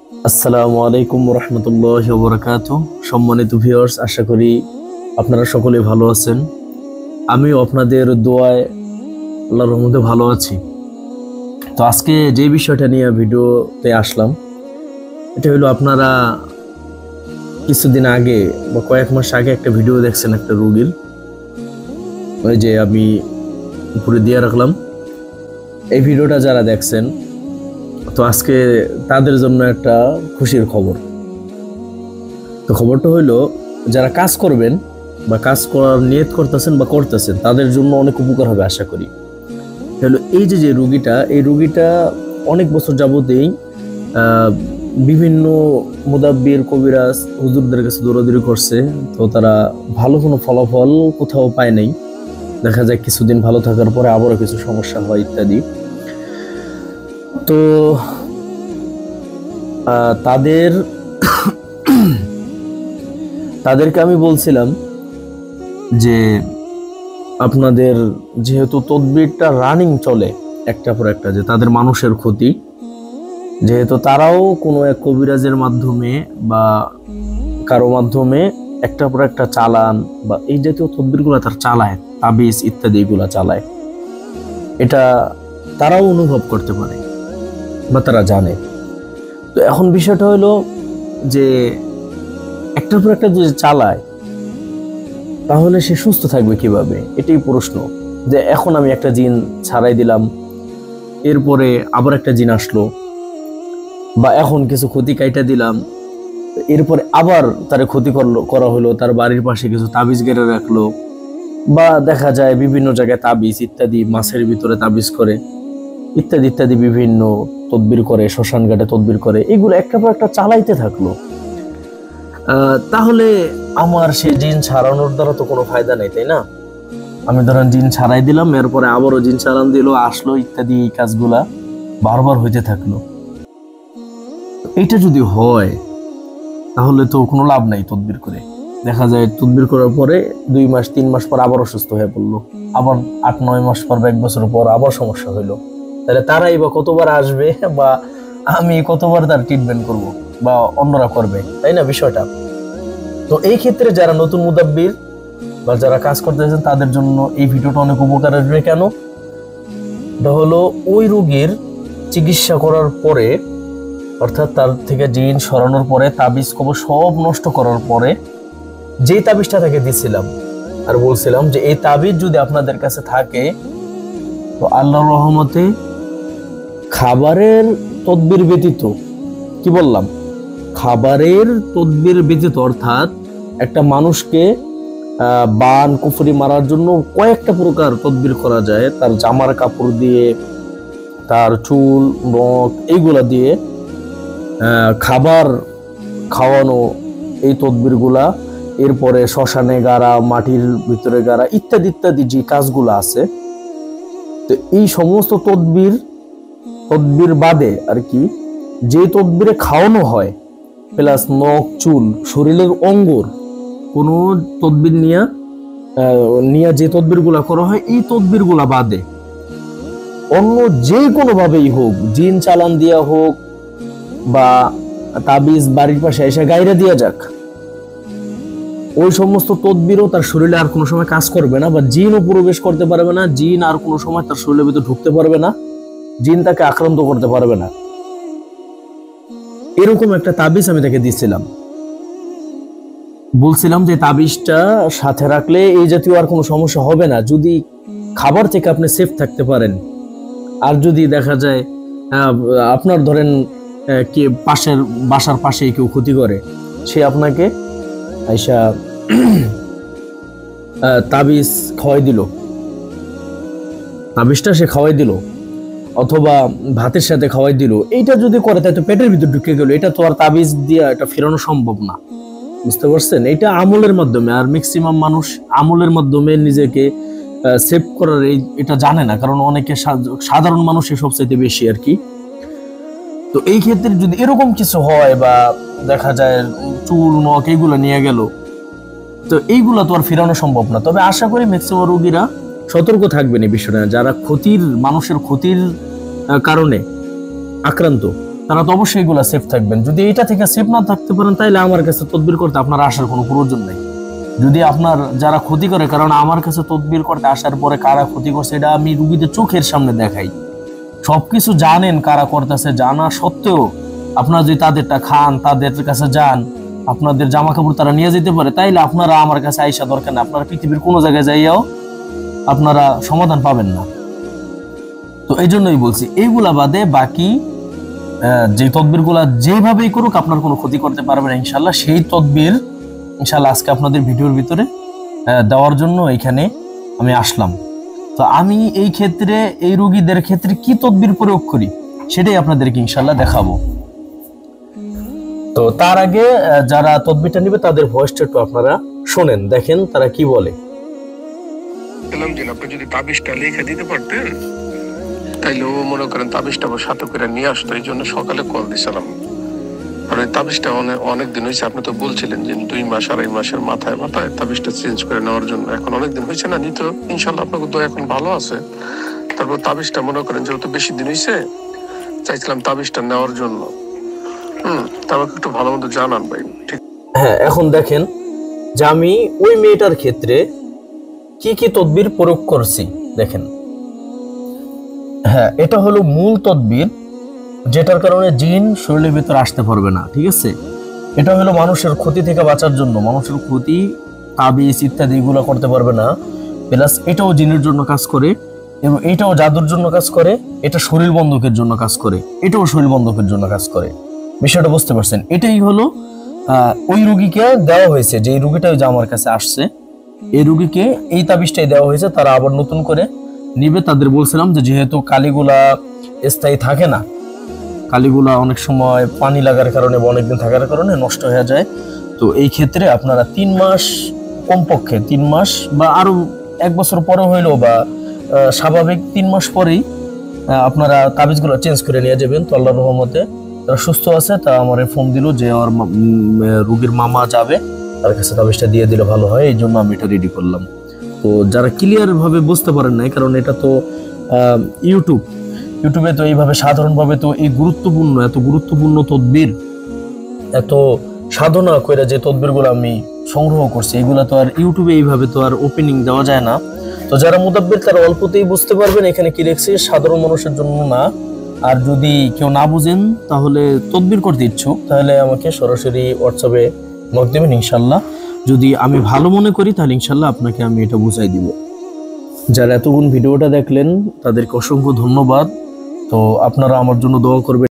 আসসালামু আলাইকুম রহমতুল্লাহি ওয়া বারাকাতুহু। সম্মানিত ভিউয়ার্স, আশা করি আপনারা সকলে ভালো আছেন। আমিও আপনাদের দোয়ায় আল্লাহর রহমতে ভালো আছি। তো আজকে যে বিষয়টা নিয়ে ভিডিওতে আসলাম, এটা হলো আপনারা কিছুদিন আগে বা কয়েক মাস আগে একটা ভিডিও দেখছেন একটা রোগীর, ওই যে আমি উপরে দিয়ে রাখলাম। এই ভিডিওটা যারা দেখছেন, তো আজকে তাদের জন্য একটা খুশির খবর। তো খবরটা হইলো, যারা কাজ করবেন বা কাজ করার নিয়ত করতেছেন বা করতেছেন, তাদের জন্য অনেক উপকার হবে আশা করি। হলো এই যে রুগীটা, এই রুগীটা অনেক বছর যাবতেই বিভিন্ন মুদাব্বির, কবিরাজ, হুজুরদের কাছে দৌড়াদৌড়ি করছে। তো তারা ভালো কোনো ফলাফল কোথাও পায় নাই। দেখা যায় কিছুদিন ভালো থাকার পরে আবারও কিছু সমস্যা হয় ইত্যাদি। তো তাদেরকে আমি বলছিলাম যে আপনাদের যেহেতু তদবিরটা রানিং চলে একটা পর একটা, যে তাদের মানুষের ক্ষতি, যেহেতু তারাও কোনো এক কবিরাজের মাধ্যমে বা কারো মাধ্যমে একটা পর একটা চালান বা এই জাতীয় তদবিরগুলো তার চালায়, তাবিজ ইত্যাদি এগুলা চালায়, এটা তারাও অনুভব করতে পারে বা তারা জানে। তো এখন বিষয়টা হলো যে একটার পর একটা যদি চালায়, তাহলে সে সুস্থ থাকবে কিভাবে, এটাই প্রশ্ন। যে এখন আমি একটা জিন ছাড়াই দিলাম, এরপরে আবার একটা জিন আসলো, বা এখন কিছু ক্ষতি কাইটা দিলাম, এরপরে আবার তার ক্ষতি করা হলো, তার বাড়ির পাশে কিছু তাবিজ গেড়ে রাখলো, বা দেখা যায় বিভিন্ন জায়গায় তাবিজ ইত্যাদি, মাছের ভিতরে তাবিজ করে ইত্যাদি ইত্যাদি বিভিন্ন তদবির করে, শ্মশান ঘাটে তদবির করে, এগুলো একটা পর একটা চালাইতে থাকলো। তাহলে আমার সেই জিন ছাড়ানোর দ্বারা তো কোনো ফায়দা নেই, তাই না? আমি ধরেন জিন ছাড়াই দিলাম, এরপরে আবারও জিন ছাড়ান দিল, আসলো ইত্যাদি, এই কাজগুলা বারবার হইতে থাকলো। এইটা যদি হয় তাহলে তো কোনো লাভ নাই তদবির করে। দেখা যায় তদবির করার পরে 2 মাস 3 মাস পর আবার অসুস্থ হয়ে পড়লো, আবার 8-9 মাস পর বা 1 বছর পর আবার সমস্যা হইলো। তাহলে তারাই বা কতবার আসবে, বা আমি কতবার তার ট্রিটমেন্ট করব, বা অন্যরা করবে, তাই না বিষয়টা? তো এই ক্ষেত্রে যারা নতুন মুদাব্বির বা যারা কাজ করতেছেন, তাদের জন্য এই ভিডিওটা অনেক উপকার আসবে। কেন? এটা হলো ওই রোগীর চিকিৎসা করার পরে, অর্থাৎ তার থেকে জিন সরানোর পরে, তাবিজ কবর সব নষ্ট করার পরে, যেই তাবিজটা তাকে দিছিলাম আর বলছিলাম যে এই তাবিজ যদি আপনাদের কাছে থাকে, তো আল্লাহর রহমতে খাবারের তদবির ব্যতীত, কি বললাম, খাবারের তদবির ব্যতীত, অর্থাৎ একটা মানুষকে বান কুফরি মারার জন্য কয়েকটা প্রকার তদবির করা যায়। তার জামার কাপড় দিয়ে, তার চুল নখ এইগুলা দিয়ে খাবার খাওয়ানো, এই তদবিরগুলা, এরপরে শ্মশানে গাড়া, মাটির ভিতরে গাড়া ইত্যাদি ইত্যাদি যে কাজগুলো আছে, তো এই সমস্ত তদবির বাদে আর কি, যে তদবিরে খাওয়ানো হয় প্লাস নখ চুল শরীরের অঙ্গর কোনো তদবির নিয়ে যে তদবিরগুলা করা হয়, এই তদবিরগুলা বাদে অন্য যে কোনো ভাবেই হোক, জিন চালান দিয়া হোক বা তাবিজ বাড়ির পাশে এসে গাইরা দিয়া যাক, ওই সমস্ত তদবিরও তার শরীরে আর কোনো সময় কাজ করবে না, বা জিনও প্রবেশ করতে পারবে না, জিন আর কোনো সময় তার শরীরের ভিতরে ঢুকতে পারবে না, জিন তাকে আক্রান্ত করতে পারবে না। এরকম একটা তাবিজ আমি তাকে দিয়েছিলাম, বলছিলাম যে তাবিজটা সাথে রাখলে এই জাতীয় আর কোনো সমস্যা হবে না, যদি খাবার থেকে আপনি সেফ থাকতে পারেন। আর যদি দেখা যায় আপনার ধরেন কে বাসার পাশে কেউ ক্ষতি করে, সে আপনাকে আইসা তাবিজ খাওয়াই দিল, তাবিজটা সে খাওয়াই দিল, অথবা ভাতের সাথে খাওয়াই দিল, এইটা যদি করে তাই তো পেটের ভিতর ঢুকে গেল, এটা তো আর তাবিজ দিয়ে এটা ফেরানো সম্ভব না। বুঝতে পারছেন? এটা আমলের মাধ্যমে, আর ম্যাক্সিমাম মানুষ আমলের মাধ্যমে নিজেকে সেভ করার এটা জানে না, কারণ অনেকে সাধারণ মানুষ এসব চাইতে বেশি আর কি। তো এই ক্ষেত্রে যদি এরকম কিছু হয়, বা দেখা যায় চুল নখ এইগুলো নিয়ে গেল, তো এইগুলা তো আর ফেরানো সম্ভব না। তবে আশা করি ম্যাক্সিমাম রোগীরা সতর্ক থাকবেন এই বিষয়টা, যারা মানুষের ক্ষতির কারণে আক্রান্ত, তারা তো অবশ্যই এগুলা সেফ থাকবেন। যদি এটা থেকে সেফ না থাকতে পারেন তাহলে আমার কাছে তদবির করতে আপনার আসার কোনো প্রয়োজন নেই। যদি আপনার যারা ক্ষতি করে, কারণ আমার কাছে তদবির করতে আসার পরে কারা ক্ষতি করছে এটা আমি রুগীদের চোখের সামনে দেখাই। সবকিছু জানেন কারা করতেছে, জানা সত্ত্বেও আপনারা যদি তাদেরটা খান, তাদের কাছে যান, আপনাদের জামা কাপড় তারা নিয়ে যেতে পারে, তাইলে আপনারা আমার কাছে আইসা দরকার না, আপনারা পৃথিবীর কোনো জায়গায় যাইয়াও আপনারা সমাধান পাবেন না। তো এই জন্যই বলছি এইগুলা বাদে বাকি যে তদবির গুলা যেভাবেই করুক আপনার কোনো ক্ষতি করতে পারবে না ইনশাল্লাহ। সেই তদবির ইনশাল্লাহ আজকে আপনাদের ভিডিওর ভিতরে দেওয়ার জন্য এখানে আমি আসলাম। তো আমি এই ক্ষেত্রে এই রোগীদের ক্ষেত্রে কি তদবির প্রয়োগ করি সেটাই আপনাদেরকে ইনশাল্লাহ দেখাবো। তো তার আগে যারা তদবিরটা নেবে তাদের ভয়েসটা একটু আপনারা শোনেন, দেখেন তারা কি বলে। আপনি যদি তাবিজটা লিখে দিতে পারতেন তাইলে ও মনে করেন তাবিজটা সাথে করে নিয়ে আসতো, এই জন্য সকালে কল দিছিলাম। আর ওই তাবিজটা অনেক দিন হয়েছে, আপনি তো বলছিলেন যে 2 মাস 2.5 মাসের মাথায় তাবিজটা চেঞ্জ করে নেওয়ার জন্য। এখন অনেক দিন হয়েছে না নিত, ইনশাল্লাহ আপনাকে তো এখন ভালো আছে। তারপর তাবিজটা মনে করেন যেহেতু বেশি দিন হয়েছে, চাইছিলাম তাবিজটা নেওয়ার জন্য। তারপর একটু ভালো মতো জানান ভাই। ঠিক হ্যাঁ, এখন দেখেন যে আমি ওই মেয়েটার ক্ষেত্রে কি কি তদবির প্রয়োগ করছি দেখেন। হ্যাঁ, এটা হলো মূল তদবির, যেটার কারণে জিন শরীরের ভিতরে আসতে পারবে না। ঠিক আছে, এটা হলো মানুষের ক্ষতি থেকে বাঁচার জন্য, মানুষের ক্ষতি তাবিজ ইত্যাদি এগুলো করতে পারবে না। প্লাস এটাও জিনের জন্য কাজ করে এবং এটাও জাদুর জন্য কাজ করে, এটা শরীর বন্ধকের জন্য কাজ করে, এটাও শরীর বন্ধকের জন্য কাজ করে। বিষয়টা বুঝতে পারছেন? এটাই হলো ওই রুগীকে দেওয়া হয়েছে, যে এই রুগীটা যে আমার কাছে আসছে এই রুগীকে এই তাবিজটাই দেওয়া হয়েছে। তারা আবার নতুন করে নিবে। তাদের বলছিলাম যে যেহেতু কালিগুলা স্থায়ী থাকে না, কালিগুলা অনেক সময় পানি লাগার কারণে বা অনেকদিন থাকার কারণে নষ্ট হয়ে যায়, তো এই ক্ষেত্রে আপনারা 3 মাস, কমপক্ষে 3 মাস বা আরো 1 বছর পরে হইলেও বা স্বাভাবিক 3 মাস পরেই আপনারা তাবিজগুলো চেঞ্জ করে নিয়ে যাবেন। তো আল্লাহর রহমতে তারা সুস্থ আছে। তা আমার ফোন দিল যে আমার রোগীর মামা যাবে, তার কাছে তাবিজটা দিয়ে দিলে ভালো হয়, এই জন্য আমি এটা রেডি করলাম। তো যারা ক্লিয়ার ভাবে বুঝতে পারেন নাই, কারণ এটা তো ইউটিউবে তো এইভাবে সাধারণভাবে তো এই এত গুরুত্বপূর্ণ তদবির, এত সাধনা করে যে তদবিরগুলো আমি সংগ্রহ করছি, এগুলা তো আর ইউটিউবে এইভাবে তো আর ওপেনিং দেওয়া যায় না। তো যারা মুদাব্বির তারা অল্পতেই বুঝতে পারবেন এখানে কি লিখছি, সাধারণ মানুষের জন্য না। আর যদি কেউ না বুঝেন তাহলে তদবির করতে ইচ্ছুক, তাহলে আমাকে সরাসরি হোয়াটসঅ্যাপে নক দেবেন ইনশাল্লাহ। যদি আমি ভালো মনে করি তাহলে ইনশাল্লাহ আপনাকে আমি এটা বুঝাই দিব। যারা এতক্ষণ ভিডিওটা দেখলেন তাদেরকে অসংখ্য ধন্যবাদ। তো আপনারা আমার জন্য দোয়া করবেন।